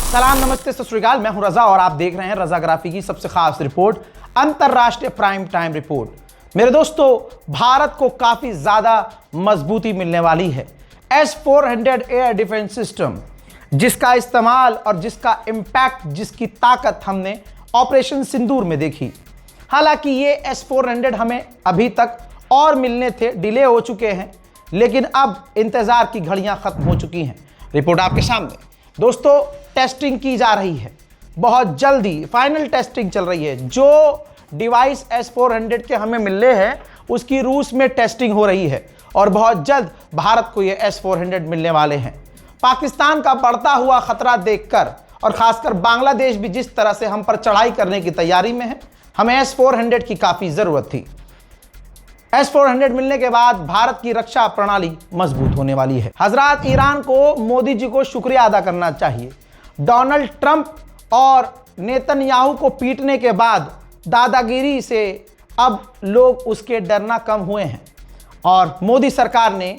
सलाम, नमस्ते, सत श्री अकाल। मैं हूं रजा और आप देख रहे हैं रजाग्राफी की सबसे खास रिपोर्ट, अंतरराष्ट्रीय प्राइम टाइम रिपोर्ट। मेरे दोस्तों, भारत को काफी ज्यादा मजबूती मिलने वाली है। S-400 एयर डिफेंस सिस्टम, जिसका इस्तेमाल और जिसका इंपैक्ट, जिसकी ताकत हमने ऑपरेशन सिंदूर में देखी। हालांकि ये S-400 हमें अभी तक और मिलने थे, डिले हो चुके हैं, लेकिन अब इंतजार की घड़ियां खत्म हो चुकी हैं। रिपोर्ट आपके सामने। दोस्तों, टेस्टिंग की जा रही है, बहुत जल्दी फाइनल टेस्टिंग चल रही है। जो डिवाइस S-400 के हमें मिलने हैं, उसकी रूस में टेस्टिंग हो रही है और बहुत जल्द भारत को ये S-400 मिलने वाले हैं। पाकिस्तान का बढ़ता हुआ खतरा देखकर और खासकर बांग्लादेश भी जिस तरह से हम पर चढ़ाई करने की तैयारी में है, हमें S-400 की काफी जरूरत थी। S-400 मिलने के बाद भारत की रक्षा प्रणाली मजबूत होने वाली है। हजरात, ईरान को मोदी जी को शुक्रिया अदा करना चाहिए। डोनाल्ड ट्रंप और नेतन्याहू को पीटने के बाद दादागिरी से अब लोग उसके डरना कम हुए हैं और मोदी सरकार ने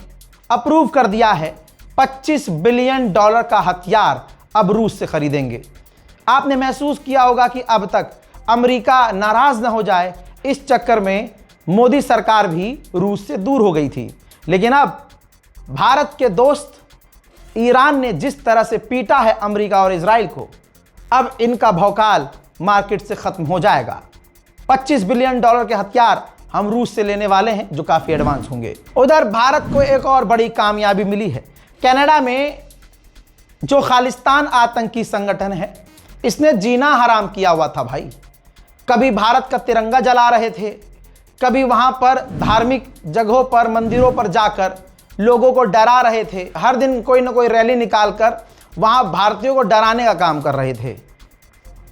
अप्रूव कर दिया है $25 बिलियन का हथियार अब रूस से खरीदेंगे। आपने महसूस किया होगा कि अब तक अमेरिका नाराज न हो जाए, इस चक्कर में मोदी सरकार भी रूस से दूर हो गई थी। लेकिन अब भारत के दोस्त ईरान ने जिस तरह से पीटा है अमेरिका और इजराइल को, अब इनका भौकाल मार्केट से खत्म हो जाएगा। $25 बिलियन के हथियार हम रूस से लेने वाले हैं, जो काफी एडवांस होंगे। उधर भारत को एक और बड़ी कामयाबी मिली है। कनाडा में जो खालिस्तान आतंकी संगठन है, इसने जीना हराम किया हुआ था भाई। कभी भारत का तिरंगा जला रहे थे, कभी वहां पर धार्मिक जगहों पर, मंदिरों पर जाकर लोगों को डरा रहे थे। हर दिन कोई ना कोई रैली निकालकर वहां भारतीयों को डराने का काम कर रहे थे।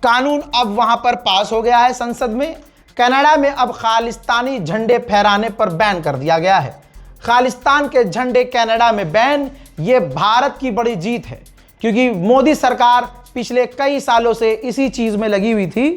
कानून अब वहां पर पास हो गया है संसद में। कनाडा में अब खालिस्तानी झंडे फहराने पर बैन कर दिया गया है। खालिस्तान के झंडे कनाडा में बैन, ये भारत की बड़ी जीत है, क्योंकि मोदी सरकार पिछले कई सालों से इसी चीज में लगी हुई थी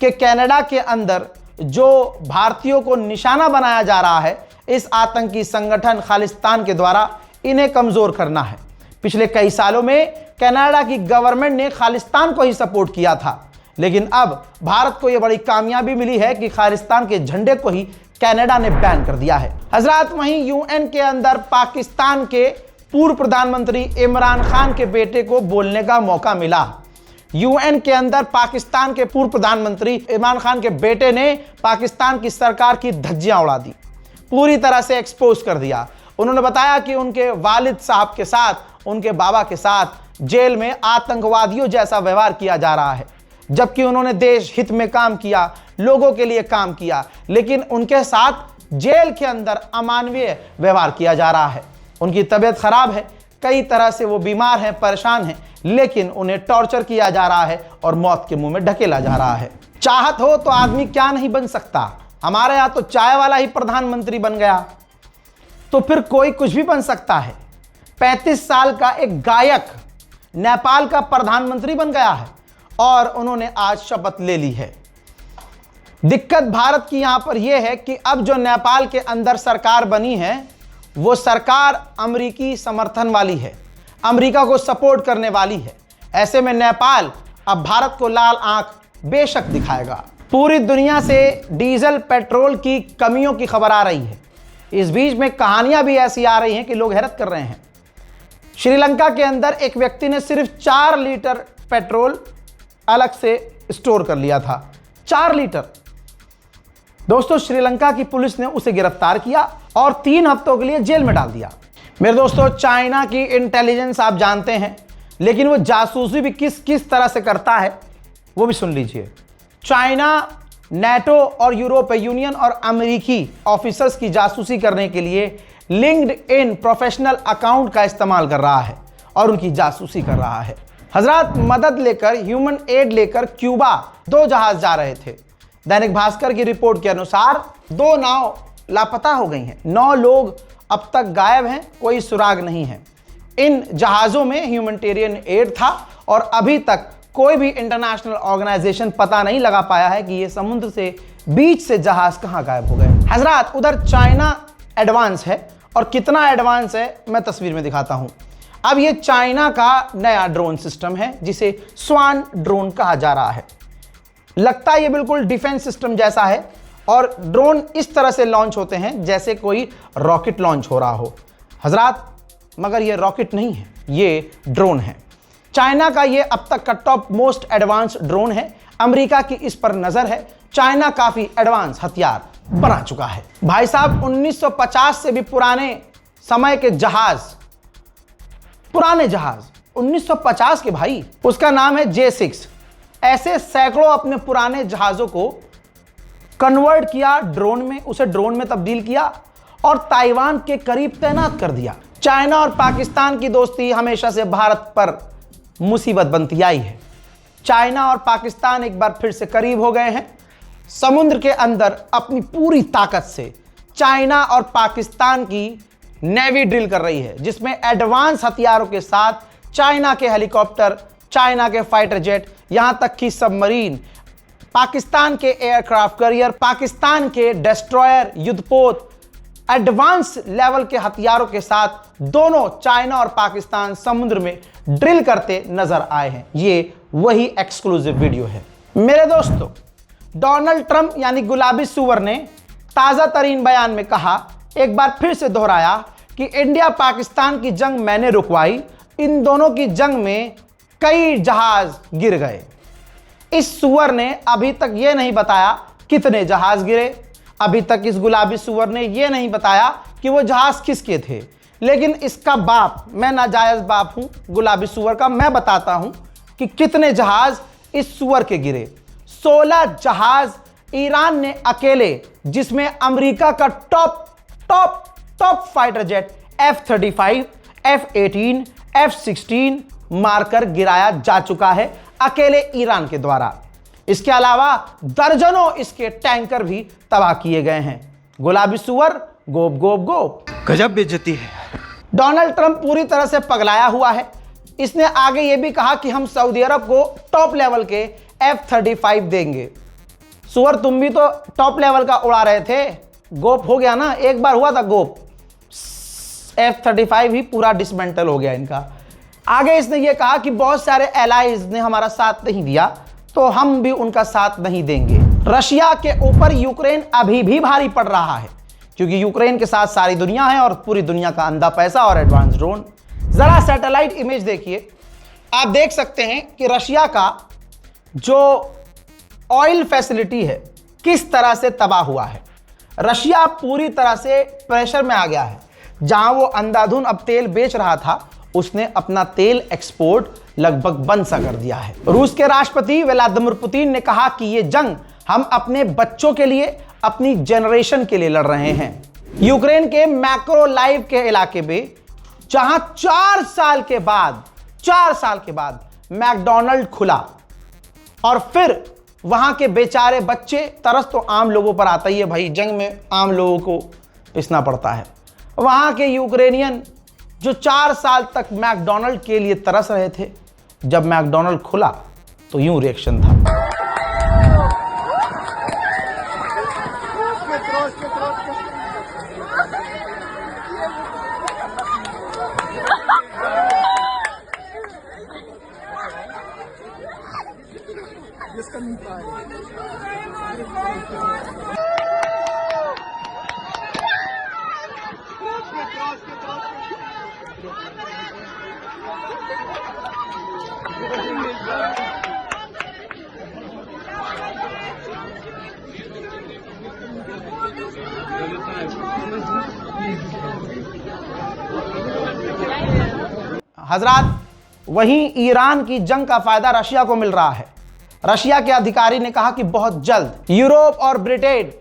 कि कनाडा के अंदर जो भारतीयों को निशाना बनाया जा रहा है, इस आतंकी संगठन खालिस्तान के द्वारा इन्हें कमजोर करना है। पिछले कई सालों में कनाडा की गवर्नमेंट ने खालिस्तान को ही सपोर्ट किया था, लेकिन अब भारत को यह बड़ी कामयाबी मिली है कि खालिस्तान के झंडे को ही कनाडा ने बैन कर दिया है। हजरात, वहीं यूएन के अंदर पाकिस्तान के पूर्व प्रधानमंत्री इमरान खान के बेटे को बोलने का मौका मिला। यूएन के अंदर पाकिस्तान के पूर्व प्रधानमंत्री इमरान खान के बेटे ने पाकिस्तान की सरकार की धज्जियां उड़ा दी, पूरी तरह से एक्सपोज कर दिया। उन्होंने बताया कि उनके वालिद साहब के साथ, उनके बाबा के साथ जेल में आतंकवादियों जैसा व्यवहार किया जा रहा है, जबकि उन्होंने देश हित में काम किया, लोगों के लिए काम किया, लेकिन उनके साथ जेल के अंदर अमानवीय व्यवहार किया जा रहा है। उनकी तबीयत खराब है, कई तरह से वो बीमार हैं, परेशान हैं, लेकिन उन्हें टॉर्चर किया जा रहा है और मौत के मुंह में ढकेला जा रहा है। चाहत हो तो आदमी क्या नहीं बन सकता। हमारे यहां तो चाय वाला ही प्रधानमंत्री बन गया, तो फिर कोई कुछ भी बन सकता है। 35 साल का एक गायक नेपाल का प्रधानमंत्री बन गया है और उन्होंने आज शपथ ले ली है। दिक्कत भारत की यहां पर यह है कि अब जो नेपाल के अंदर सरकार बनी है, वो सरकार अमेरिकी समर्थन वाली है, अमेरिका को सपोर्ट करने वाली है। ऐसे में नेपाल अब भारत को लाल आंख बेशक दिखाएगा। पूरी दुनिया से डीजल पेट्रोल की कमियों की खबर आ रही है। इस बीच में कहानियां भी ऐसी आ रही हैं कि लोग हैरत कर रहे हैं। श्रीलंका के अंदर एक व्यक्ति ने सिर्फ 4 लीटर पेट्रोल अलग से स्टोर कर लिया था। 4 लीटर। दोस्तों, श्रीलंका की पुलिस ने उसे गिरफ्तार किया और 3 हफ्तों के लिए जेल में डाल दिया। मेरे दोस्तों, चाइना की इंटेलिजेंस आप जानते हैं, लेकिन वो जासूसी भी किस किस तरह से करता है वो भी सुन लीजिए। चाइना नेटो और यूरोपीय यूनियन और अमेरिकी ऑफिसर्स की जासूसी करने के लिए लिंक्डइन प्रोफेशनल अकाउंट का इस्तेमाल कर रहा है और उनकी जासूसी कर रहा है। हजरात, मदद लेकर, ह्यूमन एड लेकर क्यूबा 2 जहाज जा रहे थे। दैनिक भास्कर की रिपोर्ट के अनुसार 2 नाव लापता हो गई हैं। 9 लोग अब तक गायब हैं, कोई सुराग नहीं है। इन जहाज़ों में ह्यूमैनिटेरियन एड था और अभी तक कोई भी इंटरनेशनल ऑर्गेनाइजेशन पता नहीं लगा पाया है कि ये समुद्र से बीच से जहाज कहां गायब हो गए। हजरात, उधर चाइना एडवांस है और कितना एडवांस है मैं तस्वीर में दिखाता हूं। अब ये चाइना का नया ड्रोन सिस्टम है जिसे स्वान ड्रोन कहा जा रहा है। लगता है ये बिल्कुल डिफेंस सिस्टम जैसा है और ड्रोन इस तरह से लॉन्च होते हैं जैसे कोई रॉकेट लॉन्च हो रहा हो हजरात, मगर ये रॉकेट नहीं है, ये ड्रोन है। चाइना का ये अब तक का टॉप मोस्ट एडवांस ड्रोन है। अमेरिका की इस पर नजर है। चाइना काफी एडवांस हथियार बना चुका है। भाई साहब 1950 से भी पुराने समय के जहाज, पुराने जहाज 1950 के भाई, उसका नाम है J6। ऐसे सैकड़ों अपने पुराने जहाजों को कन्वर्ट किया ड्रोन में, उसे ड्रोन में तब्दील किया और ताइवान के करीब तैनात कर दिया। चाइना और पाकिस्तान की दोस्ती हमेशा से भारत पर मुसीबत बनती आई है। चाइना और पाकिस्तान एक बार फिर से करीब हो गए हैं। समुद्र के अंदर अपनी पूरी ताकत से चाइना और पाकिस्तान की नेवी ड्रिल कर रही है, जिसमें एडवांस हथियारों के साथ चाइना के हेलीकॉप्टर, चाइना के फाइटर जेट, यहां तक कि सबमरीन, पाकिस्तान के एयरक्राफ्ट कैरियर, पाकिस्तान के डिस्ट्रॉयर, युद्धपोत, एडवांस लेवल के हथियारों के साथ दोनों चाइना और पाकिस्तान समुद्र में ड्रिल करते नजर आए हैं। ये वही एक्सक्लूसिव वीडियो है। मेरे दोस्तों, डोनाल्ड ट्रंप यानी गुलाबी सुअर ने ताजा तरीन बयान में कहा, एक बार फिर से दोहराया कि इंडिया पाकिस्तान की जंग मैंने रुकवाई। इन दोनों की जंग में कई जहाज गिर गए। इस सुअर ने अभी तक यह नहीं बताया कितने जहाज गिरे। अभी तक इस गुलाबी सुअर ने यह नहीं बताया कि वो जहाज किसके थे। लेकिन इसका बाप, मैं नाजायज बाप हूं गुलाबी सुअर का, मैं बताता हूं कि कितने जहाज इस सुअर के गिरे। 16 जहाज ईरान ने अकेले, जिसमें अमेरिका का top fighter jet F-35, F-18, F-16 मारकर गिराया जा चुका है अकेले ईरान के द्वारा। इसके अलावा दर्जनों इसके टैंकर भी तबाह किए गए हैं। गुलाबी सुअर गोप गोप गोप, गजब बेइज्जती है। डोनाल्ड ट्रंप पूरी तरह से पगलाया हुआ है। इसने आगे यह भी कहा कि हम सऊदी अरब को टॉप लेवल के F-35 देंगे। सुअर तुम भी तो टॉप लेवल का उड़ा रहे थे, गोप हो गया ना, एक बार हुआ था गोप। F-35 ही पूरा डिसमेंटल हो गया इनका। आगे इसने ये कहा कि बहुत सारे एलाइज ने हमारा साथ नहीं दिया तो हम भी उनका साथ नहीं देंगे। रशिया के ऊपर यूक्रेन अभी भी भारी पड़ रहा है, क्योंकि यूक्रेन के साथ सारी दुनिया है और पूरी दुनिया का अंधा पैसा और एडवांस ड्रोन। जरा सैटेलाइट इमेज देखिए, आप देख सकते हैं कि रशिया का जो ऑयल फैसिलिटी है किस तरह से तबाह हुआ है। रशिया पूरी तरह से प्रेशर में आ गया है। जहां वो अंधाधुन अब तेल बेच रहा था, उसने अपना तेल एक्सपोर्ट लगभग बंद सा कर दिया है। रूस के राष्ट्रपति व्लादिमीर पुतिन ने कहा कि ये जंग हम अपने बच्चों के लिए, अपनी जनरेशन के लिए लड़ रहे हैं। यूक्रेन के मैक्रोलाइव के इलाके में, जहां 4 साल के बाद मैकडॉनल्ड खुला और फिर वहां के बेचारे बच्चे, तरस तो आम लोगों पर आता ही है भाई, जंग में आम लोगों को पिसना पड़ता है। वहां के यूक्रेनियन जो 4 साल तक मैकडॉनल्ड के लिए तरस रहे थे, जब मैकडॉनल्ड खुला तो यूं रिएक्शन था। हजरात, वहीं ईरान की जंग का फायदा रशिया को मिल रहा है। रशिया के अधिकारी ने कहा कि बहुत जल्द यूरोप और ब्रिटेन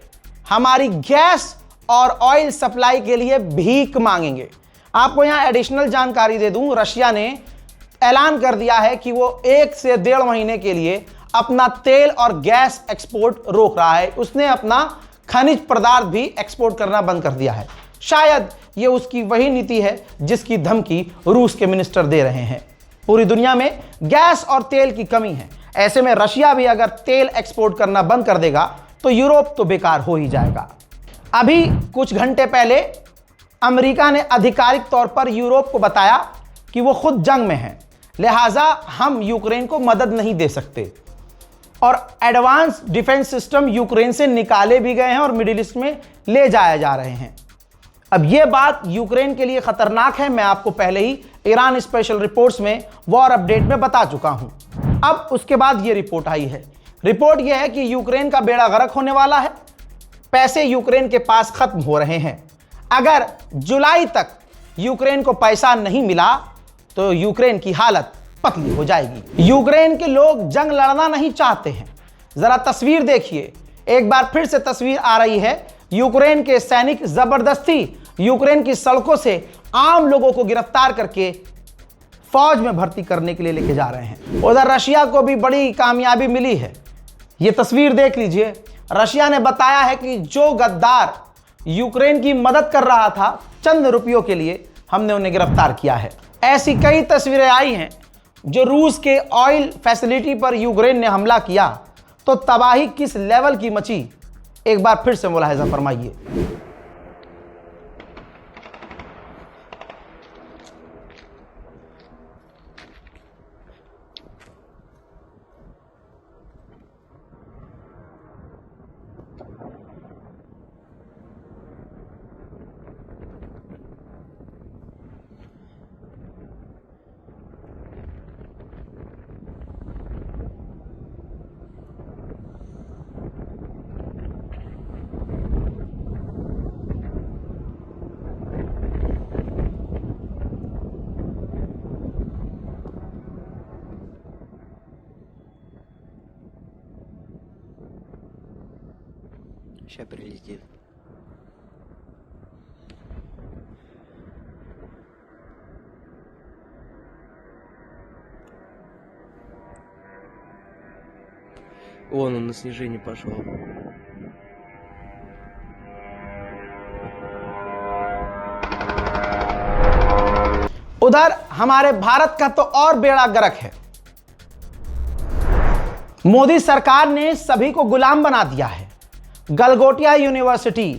हमारी गैस और ऑयल सप्लाई के लिए भीख मांगेंगे। आपको यहां एडिशनल जानकारी दे दूं, रशिया ने ऐलान कर दिया है कि वो 1 से 1.5 महीने के लिए अपना तेल और गैस एक्सपोर्ट रोक रहा है। उसने अपना खनिज पदार्थ भी एक्सपोर्ट करना बंद कर दिया है। शायद ये उसकी वही नीति है जिसकी धमकी रूस के मिनिस्टर दे रहे हैं। पूरी दुनिया में गैस और तेल की कमी है। ऐसे में रशिया भी अगर तेल एक्सपोर्ट करना बंद कर देगा तो यूरोप तो बेकार हो ही जाएगा। अभी कुछ घंटे पहले अमेरिका ने आधिकारिक तौर पर यूरोप को बताया कि वो खुद जंग में हैं, लिहाजा हम यूक्रेन को मदद नहीं दे सकते। और एडवांस डिफेंस सिस्टम यूक्रेन से निकाले भी गए हैं और मिडिल ईस्ट में ले जाए जा रहे हैं। अब यह बात यूक्रेन के लिए खतरनाक है, मैं आपको पहले ही ईरान स्पेशल रिपोर्ट्स में वॉर अपडेट में बता चुका हूं। अब उसके बाद यह रिपोर्ट आई है। रिपोर्ट यह है कि यूक्रेन का बेड़ा गर्क होने वाला है, पैसे यूक्रेन के पास खत्म हो रहे हैं। अगर जुलाई तक यूक्रेन को पैसा नहीं मिला तो यूक्रेन की हालत पतली हो जाएगी। यूक्रेन के लोग जंग लड़ना नहीं चाहते हैं। जरा तस्वीर देखिए, एक बार फिर से तस्वीर आ रही है। यूक्रेन के सैनिक जबरदस्ती यूक्रेन की सड़कों से आम लोगों को गिरफ्तार करके फौज में भर्ती करने के लिए लेके जा रहे हैं। उधर रशिया को भी बड़ी कामयाबी मिली है। यह तस्वीर देख लीजिए। रशिया ने बताया है कि जो गद्दार यूक्रेन की मदद कर रहा था चंद रुपयों के लिए, हमने उन्हें गिरफ्तार किया है। ऐसी कई तस्वीरें आई हैं। जो रूस के ऑयल फैसिलिटी पर यूक्रेन ने हमला किया तो तबाही किस लेवल की मची, एक बार फिर से मुलाहिजा फरमाइए। Сейчас прилетит. Вон он на снижение пошел. उधर हमारे भारत का तो और बेड़ा गर्क है। मोदी सरकार ने सभी को गुलाम बना दिया है। गलगोटिया यूनिवर्सिटी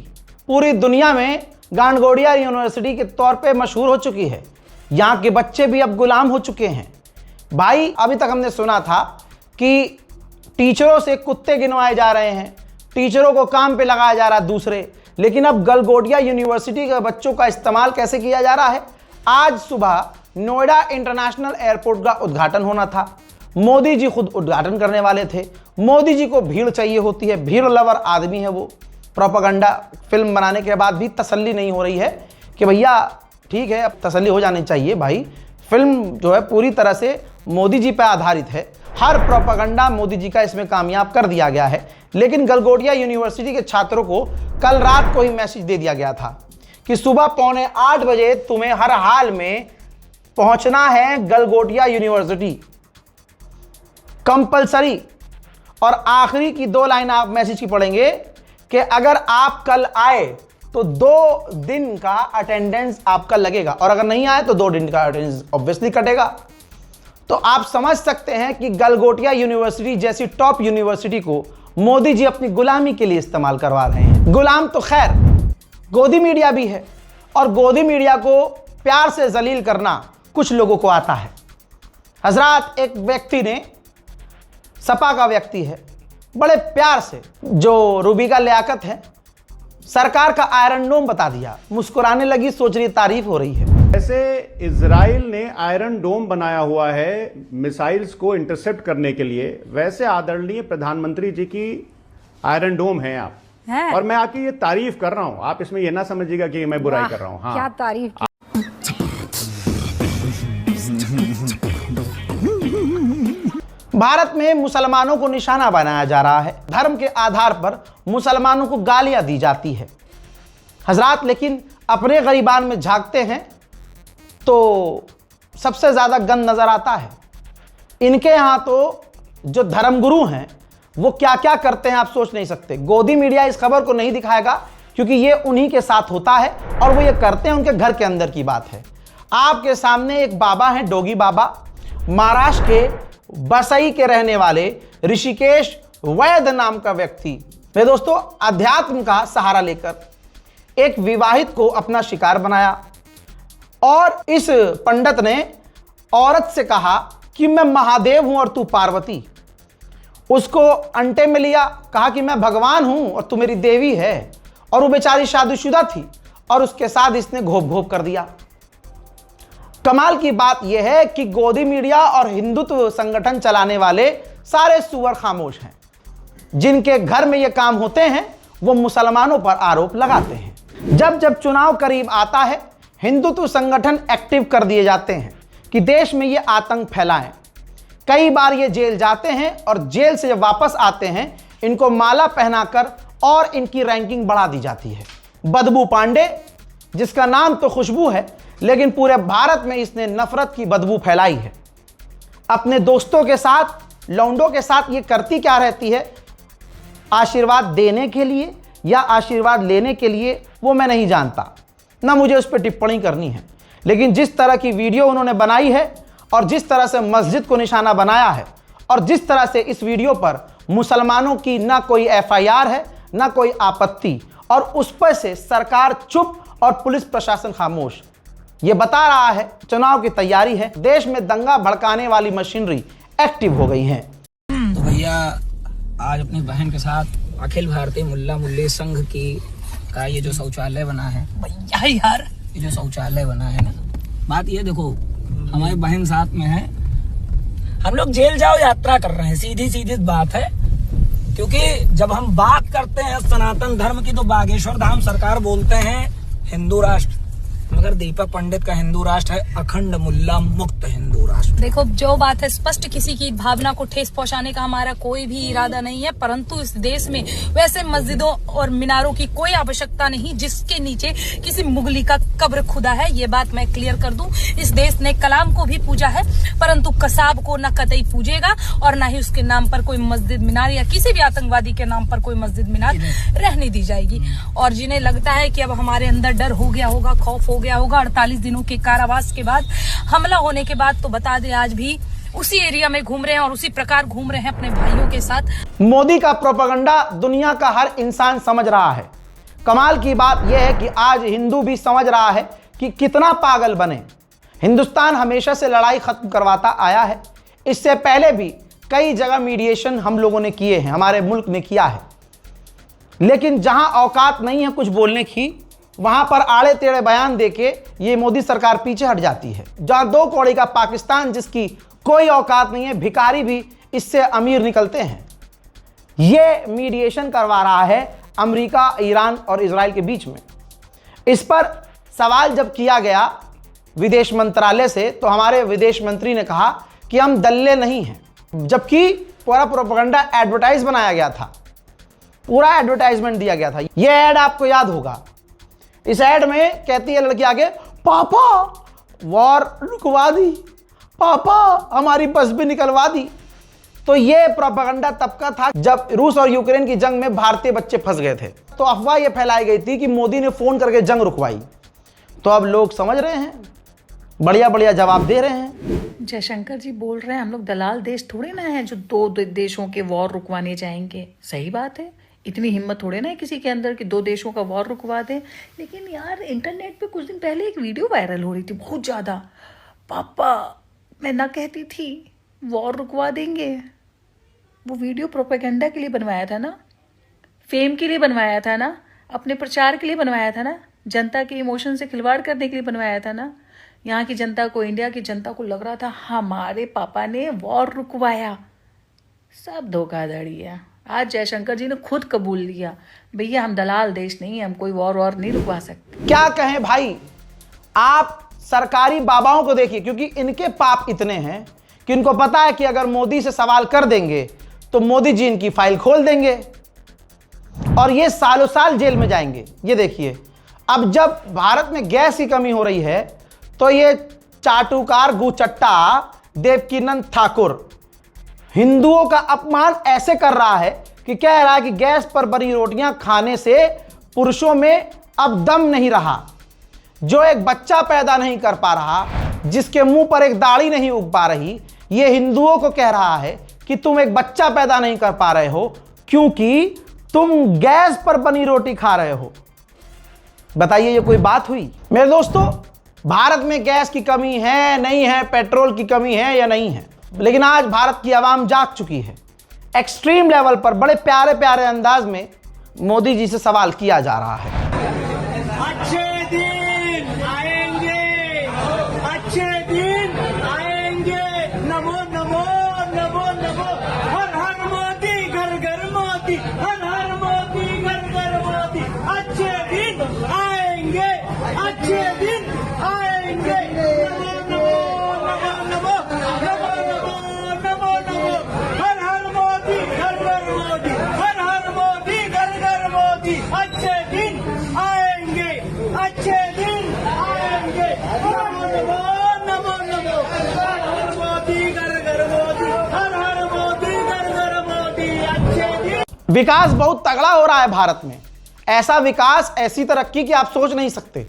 पूरी दुनिया में गांडगोड़िया यूनिवर्सिटी के तौर पे मशहूर हो चुकी है। यहाँ के बच्चे भी अब गुलाम हो चुके हैं। भाई अभी तक हमने सुना था कि टीचरों से कुत्ते गिनवाए जा रहे हैं, टीचरों को काम पे लगाया जा रहा है दूसरे, लेकिन अब गलगोटिया यूनिवर्सिटी के बच्चों का इस्तेमाल कैसे किया जा रहा है। आज सुबह नोएडा इंटरनेशनल एयरपोर्ट का उद्घाटन होना था। मोदी जी खुद उद्घाटन करने वाले थे। मोदी जी को भीड़ चाहिए होती है, भीड़ लवर आदमी है वो। प्रोपेगेंडा फिल्म बनाने के बाद भी तसल्ली नहीं हो रही है कि भैया ठीक है, अब तसल्ली हो जानी चाहिए भाई। फिल्म जो है पूरी तरह से मोदी जी पर आधारित है। हर प्रोपेगेंडा मोदी जी का इसमें कामयाब कर दिया गया है। लेकिन गलगोटिया यूनिवर्सिटी के छात्रों को कल रात को ही मैसेज दे दिया गया था कि सुबह 7:45 बजे तुम्हें हर हाल में पहुंचना है गलगोटिया यूनिवर्सिटी, कंपलसरी। और आखिरी की 2 लाइन आप मैसेज की पढ़ेंगे कि अगर आप कल आए तो 2 दिन का अटेंडेंस आपका लगेगा, और अगर नहीं आए तो 2 दिन का अटेंडेंस ऑब्वियसली कटेगा। तो आप समझ सकते हैं कि गलगोटिया यूनिवर्सिटी जैसी टॉप यूनिवर्सिटी को मोदी जी अपनी गुलामी के लिए इस्तेमाल करवा रहे हैं। गुलाम तो खैर गोदी मीडिया भी है, और गोदी मीडिया को प्यार से जलील करना कुछ लोगों को आता है। हजरात, एक व्यक्ति ने, सपा का व्यक्ति है, बड़े प्यार से, जो रूबिका लियाकत है, सरकार का आयरन डोम बता दिया। मुस्कुराने लगी, सोच रही तारीफ हो रही है। वैसे इजराइल ने आयरन डोम बनाया हुआ है मिसाइल्स को इंटरसेप्ट करने के लिए, वैसे आदरणीय प्रधानमंत्री जी की आयरन डोम है आप है? और मैं आपकी ये तारीफ कर रहा हूं, आप इसमें ये ना समझिएगा कि मैं बुराई कर रहा हूं। हाँ, क्या तारीफ की। भारत में मुसलमानों को निशाना बनाया जा रहा है। धर्म के आधार पर मुसलमानों को गालियां दी जाती है। हजरात, लेकिन अपने गरीबान में झांकते हैं तो सबसे ज्यादा गंद नजर आता है। इनके यहां तो जो धर्मगुरु हैं वो क्या क्या करते हैं आप सोच नहीं सकते। गोदी मीडिया इस खबर को नहीं दिखाएगा क्योंकि ये उन्हीं के साथ होता है और वो ये करते हैं उनके घर के अंदर की बात है। आपके सामने एक बाबा हैं, डोगी बाबा, महाराष्ट्र के बसई के रहने वाले ऋषिकेश वैद्य नाम का व्यक्ति। मेरे दोस्तों, अध्यात्म का सहारा लेकर एक विवाहित को अपना शिकार बनाया और इस पंडित ने औरत से कहा कि मैं महादेव हूं और तू पार्वती। उसको अंटे में लिया, कहा कि मैं भगवान हूं और तू मेरी देवी है। और वो बेचारी शादीशुदा थी और उसके साथ इसने घोप घोप कर दिया। कमाल की बात यह है कि गोदी मीडिया और हिंदुत्व संगठन चलाने वाले सारे सुअर खामोश हैं। जिनके घर में ये काम होते हैं वो मुसलमानों पर आरोप लगाते हैं। जब जब चुनाव करीब आता है, हिंदुत्व संगठन एक्टिव कर दिए जाते हैं कि देश में ये आतंक फैलाएं। कई बार ये जेल जाते हैं और जेल से जब वापस आते हैं, इनको माला पहनाकर और इनकी रैंकिंग बढ़ा दी जाती है। बदबू पांडे, जिसका नाम तो खुशबू है, लेकिन पूरे भारत में इसने नफरत की बदबू फैलाई है। अपने दोस्तों के साथ, लौंडों के साथ ये करती क्या रहती है, आशीर्वाद देने के लिए या आशीर्वाद लेने के लिए, वो मैं नहीं जानता, ना मुझे उस पर टिप्पणी करनी है। लेकिन जिस तरह की वीडियो उन्होंने बनाई है और जिस तरह से मस्जिद को निशाना बनाया है और जिस तरह से इस वीडियो पर मुसलमानों की ना कोई एफआईआर है, ना कोई आपत्ति, और उस पर से सरकार चुप और पुलिस प्रशासन खामोश, ये बता रहा है चुनाव की तैयारी है। देश में दंगा भड़काने वाली मशीनरी एक्टिव हो गई है। तो भैया आज अपनी बहन के साथ अखिल भारतीय मुल्ला मुल्ली संघ की का ये जो शौचालय बना है, भैया यार ये जो शौचालय बना है ना, बात ये देखो, हमारी बहन साथ में है, हम लोग जेल जाओ यात्रा कर रहे हैं, सीधी सीधी बात है। क्योंकि जब हम बात करते हैं सनातन धर्म की तो बागेश्वर धाम सरकार बोलते हैं हिंदू राष्ट्र, मगर दीपक पंडित का हिंदू राष्ट्र है अखंड मुल्ला मुक्त हिंदू राष्ट्र। देखो जो बात है स्पष्ट, किसी की भावना को ठेस पहुंचाने का हमारा कोई भी इरादा नहीं है, परंतु इस देश में वैसे मस्जिदों और मीनारों की कोई आवश्यकता नहीं जिसके नीचे किसी मुगली का कब्र खुदा है। ये बात मैं क्लियर कर दूं। इस देश ने कलाम को भी पूजा है, परंतु कसाब को न कतई पूजेगा और न ही उसके नाम पर कोई मस्जिद मीनार या किसी भी आतंकवादी के नाम पर कोई मस्जिद मीनार रहने दी जाएगी। और जिन्हें लगता है कि अब हमारे अंदर डर हो गया होगा, खौफ हो गया होगा 48 दिनों के कारावास के बाद, हमला होने के बाद, तो बता दें आज भी उसी एरिया में घूम रहे हैं और उसी प्रकार घूम रहे हैं अपने भाइयों के साथ। मोदी का प्रोपेगेंडा दुनिया का हर इंसान समझ रहा है। कमाल की बात यह है कि आज हिंदू भी समझ रहा है कि कितना पागल बने। हिंदुस्तान हमेशा से लड़ाई खत्म करवाता आया है। इससे पहले भी कई जगह मीडिएशन हम लोगों ने किए हैं, हमारे मुल्क ने किया है, लेकिन जहां औकात नहीं है कुछ बोलने की, वहां पर आड़े टेढ़े बयान देके ये मोदी सरकार पीछे हट जाती है। जहां 2 कौड़ी का पाकिस्तान जिसकी कोई औकात नहीं है, भिखारी भी इससे अमीर निकलते हैं, ये मीडिएशन करवा रहा है अमेरिका, ईरान और इजराइल के बीच में। इस पर सवाल जब किया गया विदेश मंत्रालय से, तो हमारे विदेश मंत्री ने कहा कि हम दल्ले नहीं हैं, जबकि पूरा प्रोपेगेंडा एडवर्टाइज बनाया गया था, पूरा एडवर्टाइजमेंट दिया गया था। यह ऐड आपको याद होगा। इस ऐड में कहती है लड़की आगे, पापा वॉर रुकवा दी, पापा हमारी बस भी निकलवा दी। तो ये प्रोपेगेंडा तब का था जब रूस और यूक्रेन की जंग में भारतीय बच्चे फंस गए थे, तो अफवाह ये फैलाई गई थी कि मोदी ने फोन करके जंग रुकवाई। तो अब लोग समझ रहे हैं, बढ़िया बढ़िया जवाब दे रहे हैं। जयशंकर जी बोल रहे हैं हम लोग दलाल देश थोड़े ना है जो 2 देशों के वॉर रुकवाने जाएंगे। सही बात है, इतनी हिम्मत थोड़े ना है किसी के अंदर कि 2 देशों का वॉर रुकवा दे। लेकिन यार इंटरनेट पे कुछ दिन पहले एक वीडियो वायरल हो रही थी बहुत ज़्यादा, पापा मैं ना कहती थी वॉर रुकवा देंगे। वो वीडियो प्रोपेगेंडा के लिए बनवाया था ना, फेम के लिए बनवाया था ना, अपने प्रचार के लिए बनवाया था ना, जनता के इमोशन से खिलवाड़ करने के लिए बनवाया था ना। यहाँ की जनता को, इंडिया की जनता को लग रहा था हमारे पापा ने वॉर रुकवाया। सब धोखाधड़ी है। आज जयशंकर जी ने खुद कबूल लिया, भैया हम दलाल देश नहीं है, हम कोई वॉर नहीं रुकवा सकते। क्या कहें भाई, आप सरकारी बाबाओं को देखिए, क्योंकि इनके पाप इतने हैं कि इनको पता है कि अगर मोदी से सवाल कर देंगे तो मोदी जी इनकी फाइल खोल देंगे और ये सालों साल जेल में जाएंगे। ये देखिए, अब जब भारत में गैस की कमी हो रही है तो ये चाटुकार गुचट्टा देवकीनंद ठाकुर हिंदुओं का अपमान ऐसे कर रहा है कि कह रहा है कि गैस पर बनी रोटियां खाने से पुरुषों में अब दम नहीं रहा। जो एक बच्चा पैदा नहीं कर पा रहा, जिसके मुंह पर एक दाढ़ी नहीं उग पा रही, ये हिंदुओं को कह रहा है कि तुम एक बच्चा पैदा नहीं कर पा रहे हो क्योंकि तुम गैस पर बनी रोटी खा रहे हो। बताइए ये कोई बात हुई? मेरे दोस्तों, भारत में गैस की कमी है नहीं है, पेट्रोल की कमी है या नहीं है, लेकिन आज भारत की आवाम जाग चुकी है। एक्सट्रीम लेवल पर बड़े प्यारे प्यारे अंदाज में मोदी जी से सवाल किया जा रहा है। अच्छे दिन आएंगे, अच्छे दिन आएंगे, नमो नमो नमो नमो, हर हर मोदी, घर घर मोदी, हर हर मोदी, घर घर मोदी। अच्छे दिन आएंगे, अच्छे दिन आएंगे, नमो नमो नमो नमो नमो नमो नमो, हर हर मोदी, घर घर मोदी, हर हर मोदी, घर घर मोदी। अच्छे दिन आएंगे, अच्छे दिन आएंगे, नमो नमो नमो, हर हर मोदी, घर घर मोदी, हर हर मोदी, घर घर मोदी। अच्छे दिन। विकास बहुत तगड़ा हो रहा है भारत में, ऐसा विकास, ऐसी तरक्की कि आप सोच नहीं सकते।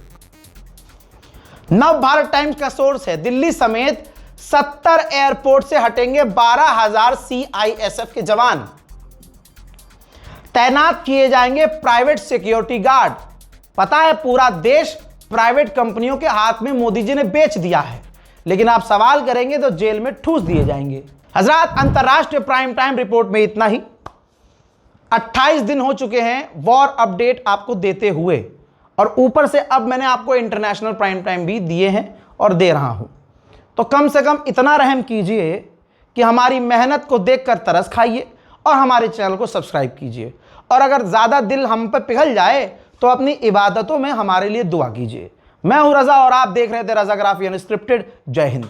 नव भारत टाइम्स का सोर्स है, दिल्ली समेत 70 एयरपोर्ट से हटेंगे 12,000 CISF के जवान, तैनात किए जाएंगे प्राइवेट सिक्योरिटी गार्ड। पता है पूरा देश प्राइवेट कंपनियों के हाथ में मोदी जी ने बेच दिया है, लेकिन आप सवाल करेंगे तो जेल में ठूस दिए जाएंगे। हजरात, अंतरराष्ट्रीय प्राइम टाइम रिपोर्ट में इतना ही। 28 दिन हो चुके हैं वॉर अपडेट आपको देते हुए, और ऊपर से अब मैंने आपको इंटरनेशनल प्राइम टाइम भी दिए हैं और दे रहा हूं। तो कम से कम इतना रहम कीजिए कि हमारी मेहनत को देखकर तरस खाइए और हमारे चैनल को सब्सक्राइब कीजिए, और अगर ज़्यादा दिल हम पर पिघल जाए तो अपनी इबादतों में हमारे लिए दुआ कीजिए। मैं हूं रजा और आप देख रहे थे रजाग्राफी अनस्क्रिप्टेड। जय हिंद।